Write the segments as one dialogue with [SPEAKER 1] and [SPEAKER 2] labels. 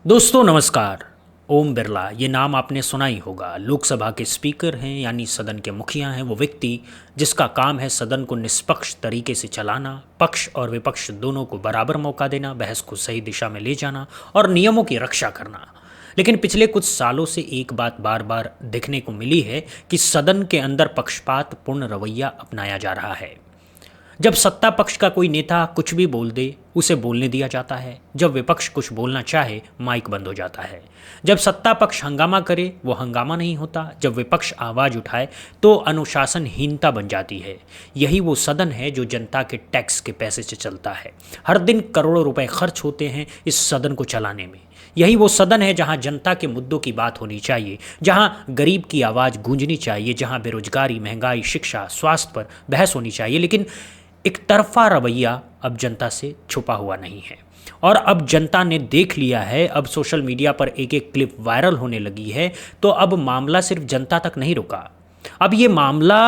[SPEAKER 1] दोस्तों नमस्कार। ओम बिरला ये नाम आपने सुना ही होगा। लोकसभा के स्पीकर हैं, यानी सदन के मुखिया हैं। वो व्यक्ति जिसका काम है सदन को निष्पक्ष तरीके से चलाना, पक्ष और विपक्ष दोनों को बराबर मौका देना, बहस को सही दिशा में ले जाना और नियमों की रक्षा करना। लेकिन पिछले कुछ सालों से एक बात बार बार देखने को मिली है कि सदन के अंदर पक्षपात पूर्ण रवैया अपनाया जा रहा है। जब सत्ता पक्ष का कोई नेता कुछ भी बोल दे उसे बोलने दिया जाता है। जब विपक्ष कुछ बोलना चाहे माइक बंद हो जाता है। जब सत्ता पक्ष हंगामा करे वो हंगामा नहीं होता। जब विपक्ष आवाज़ उठाए तो अनुशासनहीनता बन जाती है। यही वो सदन है जो जनता के टैक्स के पैसे से चलता है। हर दिन करोड़ों रुपए खर्च होते हैं इस सदन को चलाने में। यही वो सदन है जहां जनता के मुद्दों की बात होनी चाहिए, जहां गरीब की आवाज़ गूंजनी चाहिए, जहां बेरोजगारी, महंगाई, शिक्षा, स्वास्थ्य पर बहस होनी चाहिए। लेकिन एक तरफा रवैया अब जनता से छुपा हुआ नहीं है और अब जनता ने देख लिया है। अब सोशल मीडिया पर एक एक क्लिप वायरल होने लगी है तो अब मामला सिर्फ जनता तक नहीं रुका। अब ये मामला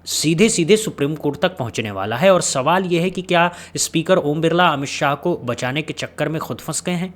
[SPEAKER 1] सीधे सीधे सुप्रीम कोर्ट तक पहुंचने वाला है और सवाल यह है कि क्या स्पीकर ओम बिरला अमित शाह को बचाने के चक्कर में खुद फंस गए हैं।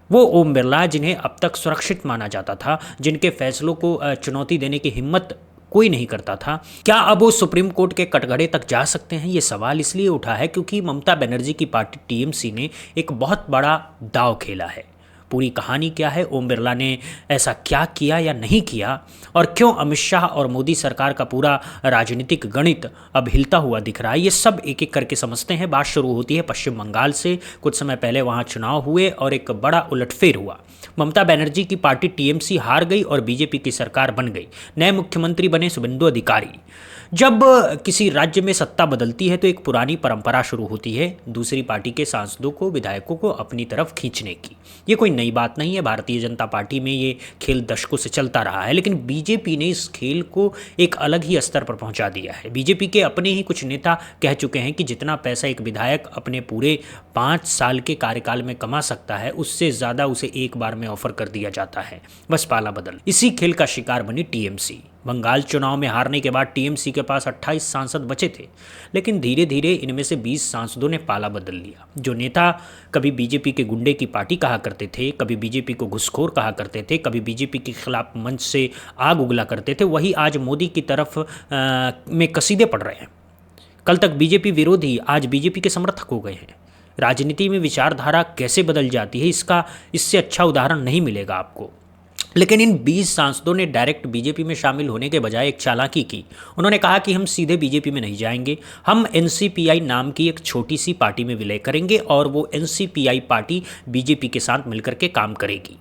[SPEAKER 1] वो ओम बिरला जिन्हें अब तक सुरक्षित माना जाता था, जिनके फैसलों को चुनौती देने की हिम्मत कोई नहीं करता था, क्या अब वो सुप्रीम कोर्ट के कटघरे तक जा सकते हैं। ये सवाल इसलिए उठा है क्योंकि ममता बनर्जी की पार्टी टीएमसी ने एक बहुत बड़ा दांव खेला है। पूरी कहानी क्या है, ओम बिरला ने ऐसा क्या किया या नहीं किया और क्यों अमित शाह और मोदी सरकार का पूरा राजनीतिक गणित अब हिलता हुआ दिख रहा है, ये सब एक एक करके समझते हैं। बात शुरू होती है पश्चिम बंगाल से। कुछ समय पहले वहाँ चुनाव हुए और एक बड़ा उलटफेर हुआ। ममता बनर्जी की पार्टी टीएमसी हार गई और बीजेपी की सरकार बन गई। नए मुख्यमंत्री बने शुभेंदु अधिकारी। जब किसी राज्य में सत्ता बदलती है तो एक पुरानी परंपरा शुरू होती है दूसरी पार्टी के सांसदों को, विधायकों को अपनी तरफ खींचने की। ये कोई नई बात नहीं है। भारतीय जनता पार्टी में ये खेल दशकों से चलता रहा है, लेकिन बीजेपी ने इस खेल को एक अलग ही स्तर पर पहुंचा दिया है। बीजेपी के अपने ही कुछ नेता कह चुके हैं कि जितना पैसा एक विधायक अपने पूरे 5 साल के कार्यकाल में कमा सकता है उससे ज़्यादा उसे एक बार में ऑफर कर दिया जाता है, बस पाला बदल। इसी खेल का शिकार बनी टीएमसी। बंगाल चुनाव में हारने के बाद टीएमसी के पास 28 सांसद बचे थे, लेकिन धीरे धीरे इनमें से 20 सांसदों ने पाला बदल लिया। जो नेता कभी बीजेपी के गुंडे की पार्टी कहा करते थे, कभी बीजेपी को घुसखोर कहा करते थे, कभी बीजेपी के खिलाफ मंच से आग उगला करते थे, वही आज मोदी की तरफ में कसीदे पड़ रहे हैं। कल तक बीजेपी विरोधी आज बीजेपी के समर्थक हो गए हैं। राजनीति में विचारधारा कैसे बदल जाती है इससे अच्छा उदाहरण नहीं मिलेगा आपको। लेकिन इन 20 सांसदों ने डायरेक्ट बीजेपी में शामिल होने के बजाय एक चालाकी की। उन्होंने कहा कि हम सीधे बीजेपी में नहीं जाएंगे, हम एनसीपीआई नाम की एक छोटी सी पार्टी में विलय करेंगे और वो एनसीपीआई पार्टी बीजेपी के साथ मिलकर के काम करेगी।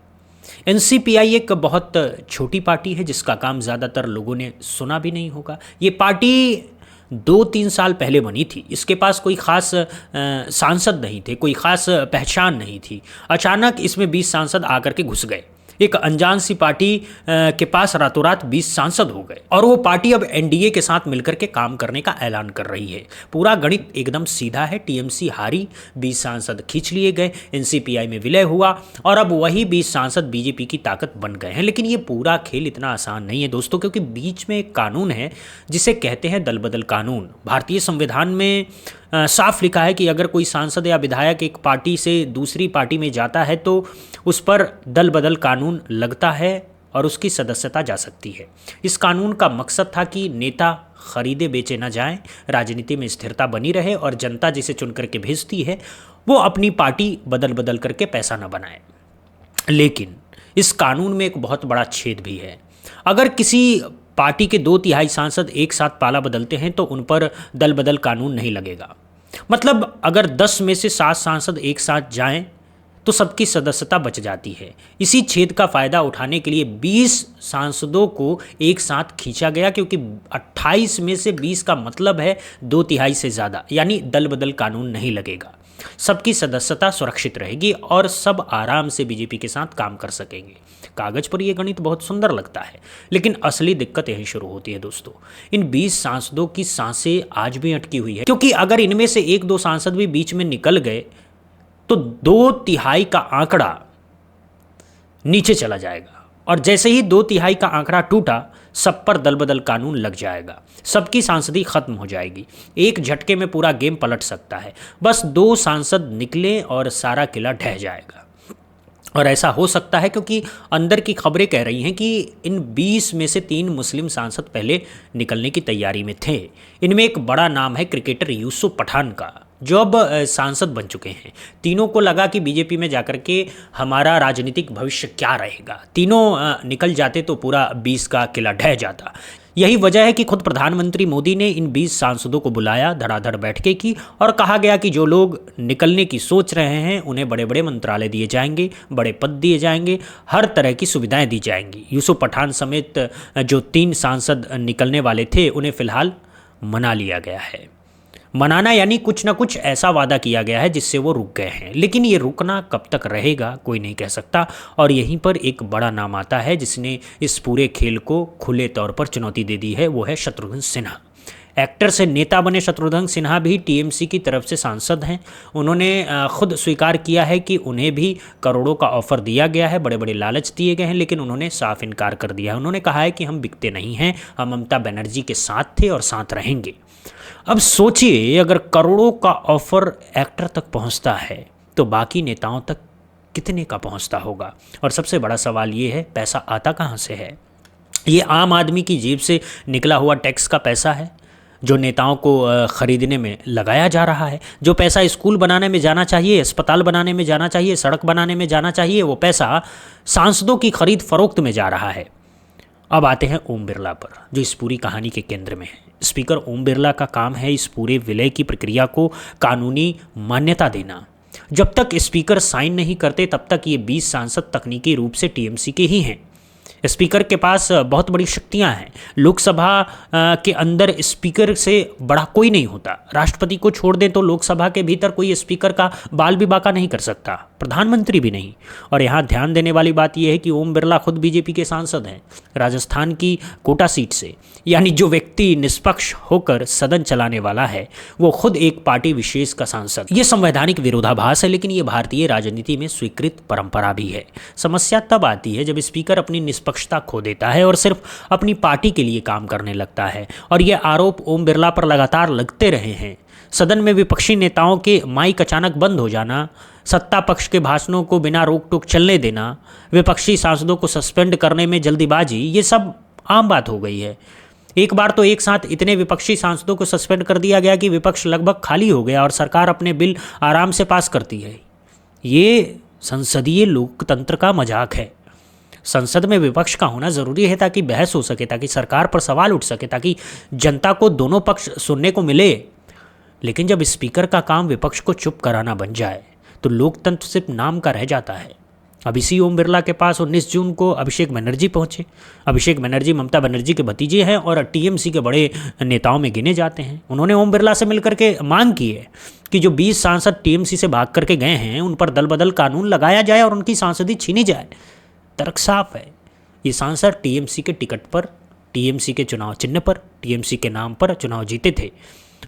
[SPEAKER 1] एनसीपीआई एक बहुत छोटी पार्टी है जिसका काम ज़्यादातर लोगों ने सुना भी नहीं होगा। ये पार्टी 2-3 साल पहले बनी थी। इसके पास कोई ख़ास सांसद नहीं थे, कोई ख़ास पहचान नहीं थी। अचानक इसमें 20 सांसद आकर के घुस गए। एक अनजान सी पार्टी के पास रातों रात 20 सांसद हो गए और वो पार्टी अब एनडीए के साथ मिलकर के काम करने का ऐलान कर रही है। पूरा गणित एकदम सीधा है। टीएमसी हारी, 20 सांसद खींच लिए गए, एनसीपीआई में विलय हुआ और अब वही 20 सांसद बीजेपी की ताकत बन गए हैं। लेकिन ये पूरा खेल इतना आसान नहीं है दोस्तों, क्योंकि बीच में एक कानून है जिसे कहते हैं दल बदल कानून। भारतीय संविधान में साफ लिखा है कि अगर कोई सांसद या विधायक एक पार्टी से दूसरी पार्टी में जाता है तो उस पर दल बदल कानून लगता है और उसकी सदस्यता जा सकती है। इस कानून का मकसद था कि नेता खरीदे बेचे ना जाएं, राजनीति में स्थिरता बनी रहे और जनता जिसे चुन करके भेजती है वो अपनी पार्टी बदल बदल करके पैसा न बनाए। लेकिन इस कानून में एक बहुत बड़ा छेद भी है। अगर किसी पार्टी के 2/3 सांसद एक साथ पाला बदलते हैं तो उन पर दल बदल कानून नहीं लगेगा। मतलब अगर 10 में से 7 सांसद एक साथ जाएं तो सबकी सदस्यता बच जाती है। इसी छेद का फ़ायदा उठाने के लिए 20 सांसदों को एक साथ खींचा गया, क्योंकि 28 में से 20 का मतलब है 2/3 से ज़्यादा, यानी दल बदल कानून नहीं लगेगा। सबकी सदस्यता सुरक्षित रहेगी और सब आराम से बीजेपी के साथ काम कर सकेंगे। कागज पर यह गणित बहुत सुंदर लगता है, लेकिन असली दिक्कत यहीं शुरू होती है दोस्तों। इन 20 सांसदों की सांसें आज भी अटकी हुई है, क्योंकि अगर इनमें से 1-2 सांसद भी बीच में निकल गए तो 2/3 का आंकड़ा नीचे चला जाएगा और जैसे ही 2/3 का आंकड़ा टूटा सब पर दल बदल कानून लग जाएगा, सबकी सांसदी खत्म हो जाएगी। एक झटके में पूरा गेम पलट सकता है। बस 2 सांसद निकले और सारा किला ढह जाएगा। और ऐसा हो सकता है क्योंकि अंदर की खबरें कह रही हैं कि इन 20 में से 3 मुस्लिम सांसद पहले निकलने की तैयारी में थे। इनमें एक बड़ा नाम है क्रिकेटर यूसुफ पठान का, जो अब सांसद बन चुके हैं। तीनों को लगा कि बीजेपी में जाकर के हमारा राजनीतिक भविष्य क्या रहेगा। तीनों निकल जाते तो पूरा 20 का किला ढह जाता। यही वजह है कि खुद प्रधानमंत्री मोदी ने इन 20 सांसदों को बुलाया, धड़ाधड़ बैठकें की और कहा गया कि जो लोग निकलने की सोच रहे हैं उन्हें बड़े बड़े मंत्रालय दिए जाएंगे, बड़े पद दिए जाएंगे, हर तरह की सुविधाएं दी जाएंगी। यूसुफ पठान समेत जो 3 सांसद निकलने वाले थे उन्हें फिलहाल मना लिया गया है। मनाना यानी कुछ ना कुछ ऐसा वादा किया गया है जिससे वो रुक गए हैं, लेकिन ये रुकना कब तक रहेगा कोई नहीं कह सकता। और यहीं पर एक बड़ा नाम आता है जिसने इस पूरे खेल को खुले तौर पर चुनौती दे दी है, वो है शत्रुघ्न सिन्हा। एक्टर से नेता बने शत्रुघ्न सिन्हा भी टीएमसी की तरफ से सांसद हैं। उन्होंने खुद स्वीकार किया है कि उन्हें भी करोड़ों का ऑफर दिया गया है, बड़े बड़े लालच दिए गए हैं, लेकिन उन्होंने साफ इनकार कर दिया है। उन्होंने कहा है कि हम बिकते नहीं हैं, हम ममता बनर्जी के साथ थे और साथ रहेंगे। अब सोचिए, अगर करोड़ों का ऑफर एक्टर तक पहुंचता है तो बाकी नेताओं तक कितने का पहुंचता होगा। और सबसे बड़ा सवाल ये है, पैसा आता कहां से है। ये आम आदमी की जेब से निकला हुआ टैक्स का पैसा है जो नेताओं को खरीदने में लगाया जा रहा है। जो पैसा स्कूल बनाने में जाना चाहिए, अस्पताल बनाने में जाना चाहिए, सड़क बनाने में जाना चाहिए, वो पैसा सांसदों की खरीद फरोख्त में जा रहा है। अब आते हैं ओम बिरला पर, जो इस पूरी कहानी के केंद्र में है। स्पीकर ओम बिरला का काम है इस पूरे विलय की प्रक्रिया को कानूनी मान्यता देना। जब तक स्पीकर साइन नहीं करते तब तक ये 20 सांसद तकनीकी रूप से टीएमसी के ही हैं। स्पीकर के पास बहुत बड़ी शक्तियां हैं। लोकसभा के अंदर स्पीकर से बड़ा कोई नहीं होता। राष्ट्रपति को छोड़ दें तो लोकसभा के भीतर कोई स्पीकर का बाल भी बाका नहीं कर सकता, प्रधानमंत्री भी नहीं। और यहाँ ध्यान देने वाली बात यह है कि ओम बिरला खुद बीजेपी के सांसद हैं, राजस्थान की कोटा सीट से। यानी जो व्यक्ति निष्पक्ष होकर सदन चलाने वाला है वो खुद एक पार्टी विशेष का सांसद। ये संवैधानिक विरोधाभास है, लेकिन ये भारतीय राजनीति में स्वीकृत परंपरा भी है। समस्या तब आती है जब स्पीकर अपनी निष्पक्षता खो देता है और सिर्फ अपनी पार्टी के लिए काम करने लगता है। और ये आरोप ओम बिरला पर लगातार लगते रहे हैं। सदन में विपक्षी नेताओं के माइक अचानक बंद हो जाना, सत्ता पक्ष के भाषणों को बिना रोक टोक चलने देना, विपक्षी सांसदों को सस्पेंड करने में जल्दीबाजी, ये सब आम बात हो गई है। एक बार तो एक साथ इतने विपक्षी सांसदों को सस्पेंड कर दिया गया कि विपक्ष लगभग खाली हो गया और सरकार अपने बिल आराम से पास करती है। ये संसदीय लोकतंत्र का मजाक है। संसद में विपक्ष का होना ज़रूरी है ताकि बहस हो सके, ताकि सरकार पर सवाल उठ सके, ताकि जनता को दोनों पक्ष सुनने को मिले। लेकिन जब स्पीकर का काम विपक्ष को चुप कराना बन जाए तो लोकतंत्र सिर्फ नाम का रह जाता है। अब इसी ओम बिरला के पास 19 जून को अभिषेक बनर्जी पहुंचे। अभिषेक बनर्जी ममता बनर्जी के भतीजे हैं और टीएमसी के बड़े नेताओं में गिने जाते हैं। उन्होंने ओम बिरला से मिलकर के मांग की है कि जो 20 सांसद टीएमसी से भाग करके गए हैं उन पर दल बदल कानून लगाया जाए और उनकी सांसदी छीनी जाए। तर्क साफ है, ये सांसद टीएमसी के टिकट पर, टीएमसी के चुनाव चिन्ह पर, टीएमसी के नाम पर चुनाव जीते थे।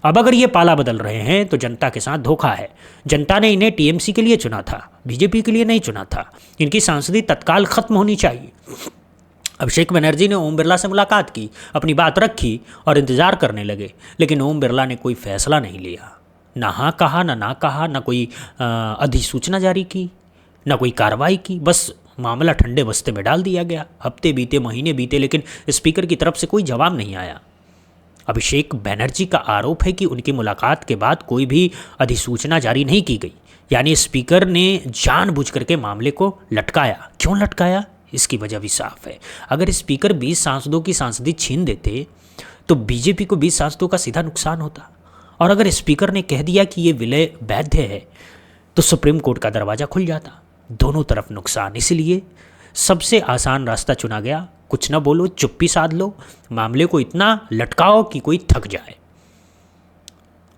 [SPEAKER 1] अब अगर ये पाला बदल रहे हैं तो जनता के साथ धोखा है। जनता ने इन्हें टीएमसी के लिए चुना था, बीजेपी के लिए नहीं चुना था। इनकी सांसदी तत्काल खत्म होनी चाहिए। अभिषेक बनर्जी ने ओम बिरला से मुलाकात की, अपनी बात रखी और इंतजार करने लगे, लेकिन ओम बिरला ने कोई फैसला नहीं लिया। ना हाँ कहा, ना कहा, ना कोई अधिसूचना जारी की, ना कोई कार्रवाई की। बस मामला ठंडे बस्ते में डाल दिया गया। हफ्ते बीते, महीने बीते, लेकिन स्पीकर की तरफ से कोई जवाब नहीं आया। अभिषेक बनर्जी का आरोप है कि उनकी मुलाकात के बाद कोई भी अधिसूचना जारी नहीं की गई। यानी स्पीकर ने जानबूझ करके मामले को लटकाया। क्यों लटकाया, इसकी वजह भी साफ है। अगर स्पीकर 20 सांसदों की सांसदी छीन देते तो बीजेपी को 20 सांसदों का सीधा नुकसान होता। और अगर स्पीकर ने कह दिया कि ये विलय वैध है तो सुप्रीम कोर्ट का दरवाजा खुल जाता। दोनों तरफ नुकसान। इसलिए सबसे आसान रास्ता चुना गया, कुछ ना बोलो, चुप्पी साध लो, मामले को इतना लटकाओ कि कोई थक जाए।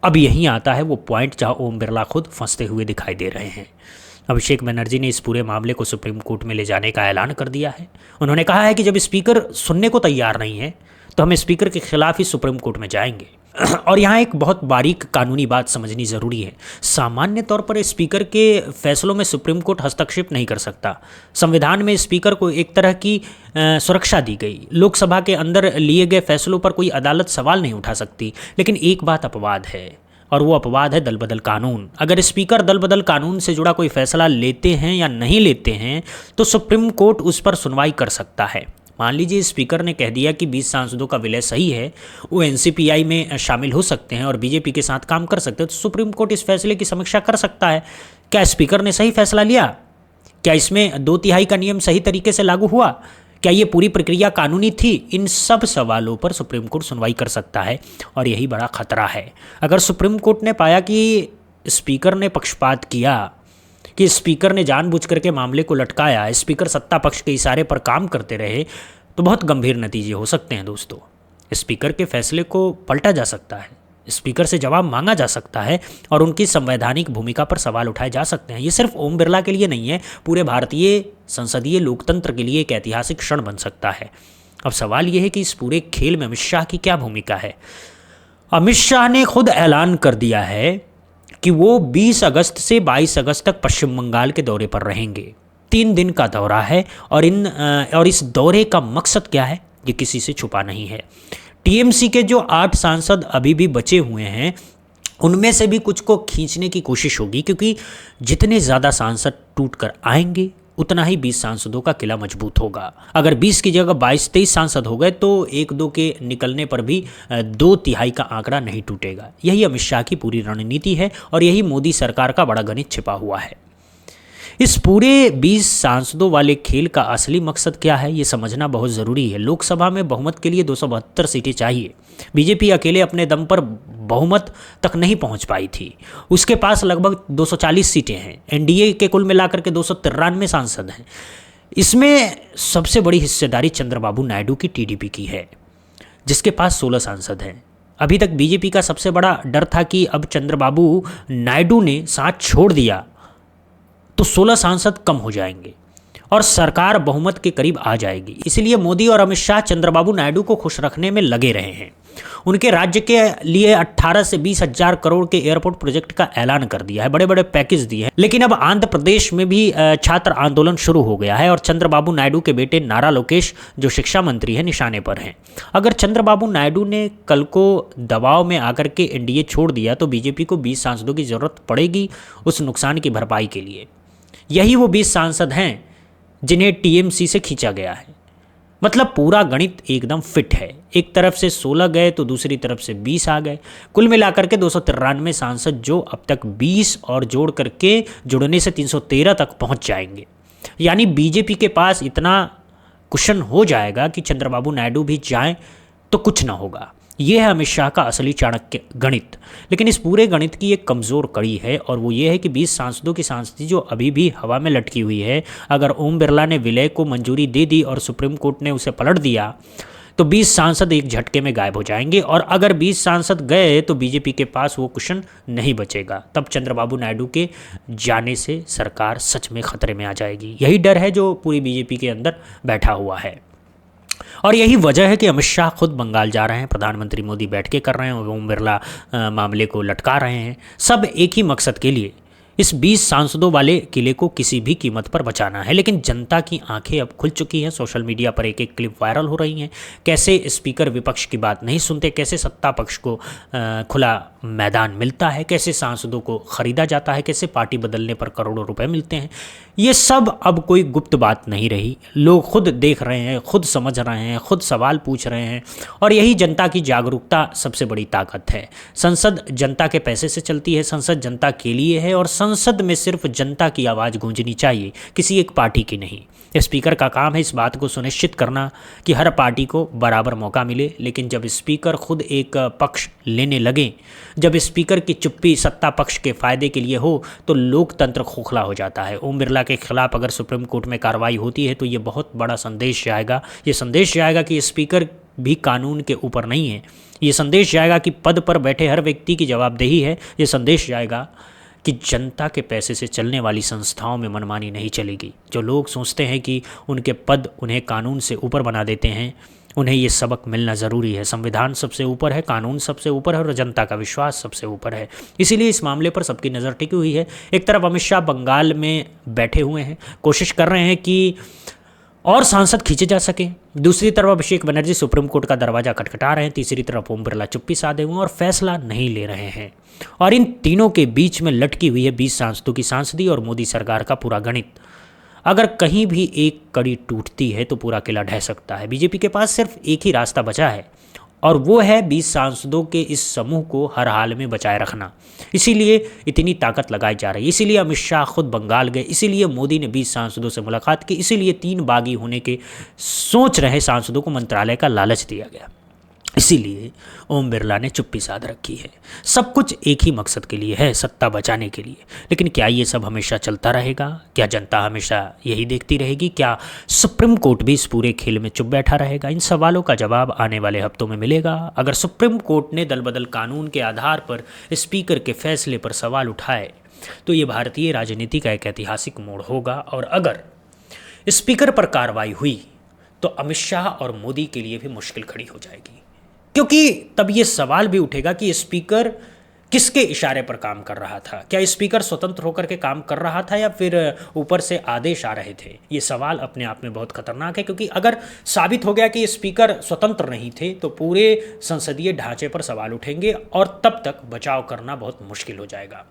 [SPEAKER 1] अब यहीं आता है वो पॉइंट जहां ओम बिरला खुद फंसते हुए दिखाई दे रहे हैं। अभिषेक बनर्जी ने इस पूरे मामले को सुप्रीम कोर्ट में ले जाने का ऐलान कर दिया है। उन्होंने कहा है कि जब स्पीकर सुनने को तैयार नहीं है तो हम स्पीकर के खिलाफ ही सुप्रीम कोर्ट में जाएंगे। और यहाँ एक बहुत बारीक कानूनी बात समझनी ज़रूरी है। सामान्य तौर पर स्पीकर के फैसलों में सुप्रीम कोर्ट हस्तक्षेप नहीं कर सकता। संविधान में स्पीकर को एक तरह की सुरक्षा दी गई। लोकसभा के अंदर लिए गए फैसलों पर कोई अदालत सवाल नहीं उठा सकती। लेकिन एक बात अपवाद है, और वो अपवाद है दल बदल कानून। अगर स्पीकर दल बदल कानून से जुड़ा कोई फैसला लेते हैं या नहीं लेते हैं तो सुप्रीम कोर्ट उस पर सुनवाई कर सकता है। मान लीजिए स्पीकर ने कह दिया कि 20 सांसदों का विलय सही है, वो एनसीपीआई में शामिल हो सकते हैं और बीजेपी के साथ काम कर सकते हैं, तो सुप्रीम कोर्ट इस फैसले की समीक्षा कर सकता है। क्या स्पीकर ने सही फैसला लिया? क्या इसमें 2/3 का नियम सही तरीके से लागू हुआ? क्या ये पूरी प्रक्रिया कानूनी थी? इन सब सवालों पर सुप्रीम कोर्ट सुनवाई कर सकता है और यही बड़ा खतरा है। अगर सुप्रीम कोर्ट ने पाया कि स्पीकर ने पक्षपात किया, कि स्पीकर ने जानबूझ करके मामले को लटकाया, स्पीकर सत्ता पक्ष के इशारे पर काम करते रहे, तो बहुत गंभीर नतीजे हो सकते हैं दोस्तों। स्पीकर के फैसले को पलटा जा सकता है, स्पीकर से जवाब मांगा जा सकता है और उनकी संवैधानिक भूमिका पर सवाल उठाए जा सकते हैं। ये सिर्फ ओम बिरला के लिए नहीं है, पूरे भारतीय संसदीय लोकतंत्र के लिए एक ऐतिहासिक क्षण बन सकता है। अब सवाल ये है कि इस पूरे खेल में अमित शाह की क्या भूमिका है। अमित शाह ने खुद ऐलान कर दिया है कि वो 20 अगस्त से 22 अगस्त तक पश्चिम बंगाल के दौरे पर रहेंगे। 3 दिन का दौरा है और इस दौरे का मकसद क्या है ये किसी से छुपा नहीं है। टीएमसी के जो 8 सांसद अभी भी बचे हुए हैं उनमें से भी कुछ को खींचने की कोशिश होगी, क्योंकि जितने ज़्यादा सांसद टूट कर आएंगे उतना ही 20 सांसदों का किला मजबूत होगा। अगर 20 की जगह 22-23 सांसद हो गए तो 1-2 के निकलने पर भी 2/3 का आंकड़ा नहीं टूटेगा। यही अमित शाह की पूरी रणनीति है और यही मोदी सरकार का बड़ा गणित छिपा हुआ है। इस पूरे 20 सांसदों वाले खेल का असली मकसद क्या है ये समझना बहुत ज़रूरी है। लोकसभा में बहुमत के लिए 272 सीटें चाहिए। बीजेपी अकेले अपने दम पर बहुमत तक नहीं पहुंच पाई थी, उसके पास लगभग 240 सीटें हैं। एनडीए के कुल मिलाकर के 293 सांसद हैं। इसमें सबसे बड़ी हिस्सेदारी चंद्रबाबू नायडू की टीडीपी की है, जिसके पास 16 सांसद हैं। अभी तक बीजेपी का सबसे बड़ा डर था कि अब चंद्रबाबू नायडू ने साथ छोड़ दिया तो 16 सांसद कम हो जाएंगे और सरकार बहुमत के करीब आ जाएगी। इसलिए मोदी और अमित शाह चंद्रबाबू नायडू को खुश रखने में लगे रहे हैं। उनके राज्य के लिए 18 से 20 हजार करोड़ के एयरपोर्ट प्रोजेक्ट का ऐलान कर दिया है, बड़े बड़े पैकेज दिए हैं। लेकिन अब आंध्र प्रदेश में भी छात्र आंदोलन शुरू हो गया है और चंद्रबाबू नायडू के बेटे नारा लोकेश जो शिक्षा मंत्री हैं निशाने पर हैं। अगर चंद्रबाबू नायडू ने कल को दबाव में आकर के एनडीए छोड़ दिया तो बीजेपी को 20 सांसदों की जरूरत पड़ेगी उस नुकसान की भरपाई के लिए। यही वो 20 सांसद हैं जिन्हें टीएमसी से खींचा गया है। मतलब पूरा गणित एकदम फिट है। एक तरफ से 16 गए तो दूसरी तरफ से 20 आ गए। कुल मिलाकर के 293 सांसद जो अब तक 20 और जोड़ करके जुड़ने से 313 तक पहुंच जाएंगे। यानी बीजेपी के पास इतना कुशन हो जाएगा कि चंद्रबाबू नायडू भी जाएं तो कुछ ना होगा। यह है अमित शाह का असली चाणक्य गणित। लेकिन इस पूरे गणित की एक कमज़ोर कड़ी है और वो ये है कि 20 सांसदों की सांसदी जो अभी भी हवा में लटकी हुई है, अगर ओम बिरला ने विलय को मंजूरी दे दी और सुप्रीम कोर्ट ने उसे पलट दिया तो 20 सांसद एक झटके में गायब हो जाएंगे। और अगर 20 सांसद गए तो बीजेपी के पास वो कुशन नहीं बचेगा। तब चंद्रबाबू नायडू के जाने से सरकार सच में खतरे में आ जाएगी। यही डर है जो पूरी बीजेपी के अंदर बैठा हुआ है और यही वजह है कि अमित शाह खुद बंगाल जा रहे हैं, प्रधानमंत्री मोदी बैठ के कर रहे हैं और ओम बिरला मामले को लटका रहे हैं। सब एक ही मकसद के लिए, इस 20 सांसदों वाले किले को किसी भी कीमत पर बचाना है। लेकिन जनता की आंखें अब खुल चुकी हैं। सोशल मीडिया पर एक एक क्लिप वायरल हो रही हैं। कैसे स्पीकर विपक्ष की बात नहीं सुनते, कैसे सत्ता पक्ष को खुला मैदान मिलता है, कैसे सांसदों को खरीदा जाता है, कैसे पार्टी बदलने पर करोड़ों रुपए मिलते हैं। ये सब अब कोई गुप्त बात नहीं रही। लोग खुद देख रहे हैं, खुद समझ रहे हैं, खुद सवाल पूछ रहे हैं और यही जनता की जागरूकता सबसे बड़ी ताकत है। संसद जनता के पैसे से चलती है, संसद जनता के लिए है और संसद में सिर्फ जनता की आवाज़ गूंजनी चाहिए, किसी एक पार्टी की नहीं। स्पीकर का काम है इस बात को सुनिश्चित करना कि हर पार्टी को बराबर मौका मिले। लेकिन जब स्पीकर खुद एक पक्ष लेने लगे, जब स्पीकर की चुप्पी सत्ता पक्ष के फायदे के लिए हो तो लोकतंत्र खोखला हो जाता है। ओम बिरला के खिलाफ अगर सुप्रीम कोर्ट में कार्रवाई होती है तो ये बहुत बड़ा संदेश जाएगा। ये संदेश जाएगा कि स्पीकर भी कानून के ऊपर नहीं है। ये संदेश जाएगा कि पद पर बैठे हर व्यक्ति की जवाबदेही है। ये संदेश जाएगा कि जनता के पैसे से चलने वाली संस्थाओं में मनमानी नहीं चलेगी। जो लोग सोचते हैं कि उनके पद उन्हें कानून से ऊपर बना देते हैं, उन्हें ये सबक मिलना ज़रूरी है। संविधान सबसे ऊपर है, कानून सबसे ऊपर है और जनता का विश्वास सबसे ऊपर है। इसीलिए इस मामले पर सबकी नज़र टिकी हुई है। एक तरफ अमित शाह बंगाल में बैठे हुए हैं, कोशिश कर रहे हैं कि और सांसद खींचे जा सके। दूसरी तरफ अभिषेक बनर्जी सुप्रीम कोर्ट का दरवाजा खटखटा रहे हैं, तीसरी तरफ ओम बिरला चुप्पी साधे हुए और फैसला नहीं ले रहे हैं। और इन तीनों के बीच में लटकी हुई है 20 सांसदों की सांसदी और मोदी सरकार का पूरा गणित। अगर कहीं भी एक कड़ी टूटती है तो पूरा किला ढह सकता है। बीजेपी के पास सिर्फ एक ही रास्ता बचा है और वो है 20 सांसदों के इस समूह को हर हाल में बचाए रखना। इसीलिए इतनी ताकत लगाई जा रही है, इसीलिए अमित शाह खुद बंगाल गए, इसीलिए मोदी ने 20 सांसदों से मुलाकात की, इसीलिए 3 बागी होने के सोच रहे सांसदों को मंत्रालय का लालच दिया गया, इसीलिए ओम बिरला ने चुप्पी साध रखी है। सब कुछ एक ही मकसद के लिए है, सत्ता बचाने के लिए। लेकिन क्या ये सब हमेशा चलता रहेगा? क्या जनता हमेशा यही देखती रहेगी? क्या सुप्रीम कोर्ट भी इस पूरे खेल में चुप बैठा रहेगा? इन सवालों का जवाब आने वाले हफ्तों में मिलेगा। अगर सुप्रीम कोर्ट ने दल बदल कानून के आधार पर स्पीकर के फैसले पर सवाल उठाए तो ये भारतीय राजनीति का एक ऐतिहासिक मोड़ होगा। और अगर स्पीकर पर कार्रवाई हुई तो अमित शाह और मोदी के लिए भी मुश्किल खड़ी हो जाएगी, क्योंकि तब ये सवाल भी उठेगा कि स्पीकर किसके इशारे पर काम कर रहा था। क्या स्पीकर स्वतंत्र होकर के काम कर रहा था या फिर ऊपर से आदेश आ रहे थे? ये सवाल अपने आप में बहुत खतरनाक है, क्योंकि अगर साबित हो गया कि स्पीकर स्वतंत्र नहीं थे तो पूरे संसदीय ढांचे पर सवाल उठेंगे और तब तक बचाव करना बहुत मुश्किल हो जाएगा।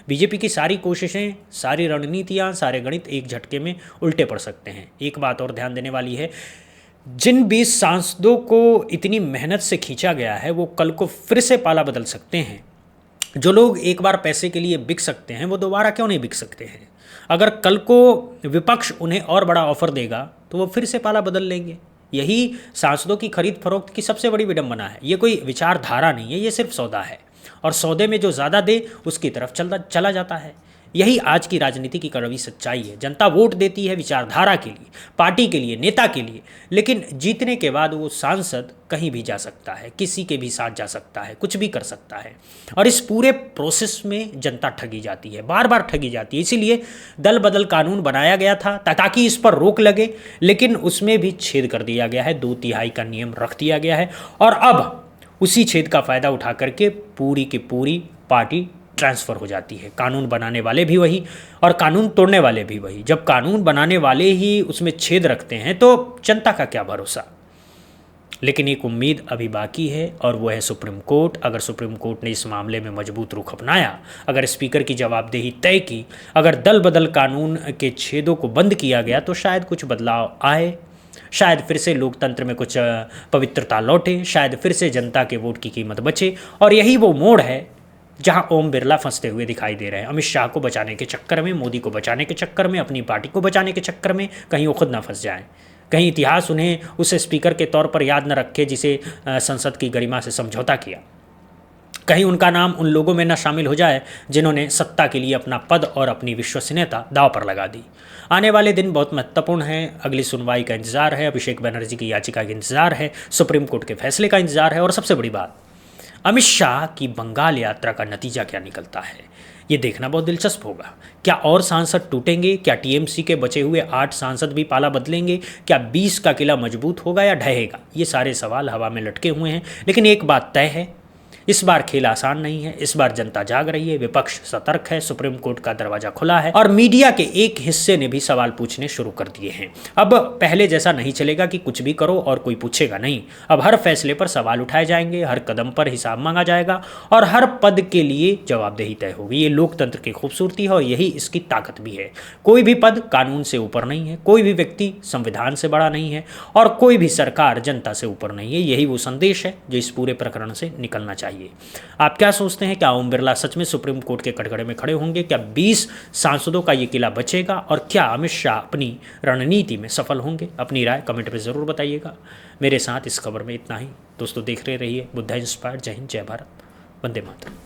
[SPEAKER 1] बीजेपी की सारी कोशिशें, सारी रणनीतियाँ, सारे गणित एक झटके में उल्टे पड़ सकते हैं। एक बात और ध्यान देने वाली है, जिन 20 सांसदों को इतनी मेहनत से खींचा गया है वो कल को फिर से पाला बदल सकते हैं। जो लोग एक बार पैसे के लिए बिक सकते हैं वो दोबारा क्यों नहीं बिक सकते हैं? अगर कल को विपक्ष उन्हें और बड़ा ऑफर देगा तो वो फिर से पाला बदल लेंगे। यही सांसदों की खरीद फरोख्त की सबसे बड़ी विडंबना है। ये कोई विचारधारा नहीं है, ये सिर्फ सौदा है और सौदे में जो ज़्यादा दे उसकी तरफ चला जाता है। यही आज की राजनीति की कड़वी सच्चाई है। जनता वोट देती है विचारधारा के लिए, पार्टी के लिए, नेता के लिए, लेकिन जीतने के बाद वो सांसद कहीं भी जा सकता है, किसी के भी साथ जा सकता है, कुछ भी कर सकता है। और इस पूरे प्रोसेस में जनता ठगी जाती है, बार बार ठगी जाती है। इसीलिए दल बदल कानून बनाया गया था ताकि इस पर रोक लगे, लेकिन उसमें भी छेद कर दिया गया है, 2/3 का नियम रख दिया गया है और अब उसी छेद का फ़ायदा उठा करके पूरी की पूरी पार्टी ट्रांसफ़र हो जाती है। कानून बनाने वाले भी वही और कानून तोड़ने वाले भी वही। जब कानून बनाने वाले ही उसमें छेद रखते हैं तो जनता का क्या भरोसा। लेकिन एक उम्मीद अभी बाकी है और वो है सुप्रीम कोर्ट। अगर सुप्रीम कोर्ट ने इस मामले में मजबूत रुख अपनाया, अगर स्पीकर की जवाबदेही तय की, अगर दल बदल कानून के छेदों को बंद किया गया तो शायद कुछ बदलाव आए, शायद फिर से लोकतंत्र में कुछ पवित्रता लौटे, शायद फिर से जनता के वोट की कीमत बचे। और यही वो मोड़ है जहां ओम बिरला फंसते हुए दिखाई दे रहे हैं। अमित शाह को बचाने के चक्कर में, मोदी को बचाने के चक्कर में, अपनी पार्टी को बचाने के चक्कर में कहीं वो खुद ना फंस जाएं, कहीं इतिहास उन्हें उस स्पीकर के तौर पर याद न रखे जिसे संसद की गरिमा से समझौता किया, कहीं उनका नाम उन लोगों में न शामिल हो जाए जिन्होंने सत्ता के लिए अपना पद और अपनी विश्वसनीयता दांव पर लगा दी। आने वाले दिन बहुत महत्वपूर्ण हैं। अगली सुनवाई का इंतजार है, अभिषेक बनर्जी की याचिका का इंतजार है, सुप्रीम कोर्ट के फैसले का इंतजार है और सबसे बड़ी बात, अमित शाह की बंगाल यात्रा का नतीजा क्या निकलता है, ये देखना बहुत दिलचस्प होगा। क्या और सांसद टूटेंगे? क्या टीएमसी के बचे हुए 8 सांसद भी पाला बदलेंगे? क्या 20 का किला मजबूत होगा या ढहेगा? ये सारे सवाल हवा में लटके हुए हैं। लेकिन एक बात तय है, इस बार खेल आसान नहीं है। इस बार जनता जाग रही है, विपक्ष सतर्क है, सुप्रीम कोर्ट का दरवाजा खुला है और मीडिया के एक हिस्से ने भी सवाल पूछने शुरू कर दिए हैं। अब पहले जैसा नहीं चलेगा कि कुछ भी करो और कोई पूछेगा नहीं। अब हर फैसले पर सवाल उठाए जाएंगे, हर कदम पर हिसाब मांगा जाएगा और हर पद के लिए जवाबदेही तय होगी। ये लोकतंत्र की खूबसूरती है और यही इसकी ताकत भी है। कोई भी पद कानून से ऊपर नहीं है, कोई भी व्यक्ति संविधान से बड़ा नहीं है और कोई भी सरकार जनता से ऊपर नहीं है। यही वो संदेश है जो इस पूरे प्रकरण से निकलना चाहिए। आप क्या सोचते हैं? क्या ओम बिरला सच में सुप्रीम कोर्ट के कटघरे में खड़े होंगे? क्या 20 सांसदों का ये किला बचेगा? और क्या अमित शाह अपनी रणनीति में सफल होंगे? अपनी राय कमेंट में ज़रूर बताइएगा। मेरे साथ इस खबर में इतना ही। दोस्तों देखते रहिए बुद्धा इंस्पायर्ड। जय हिंद, जय भारत, वंदे मातरम।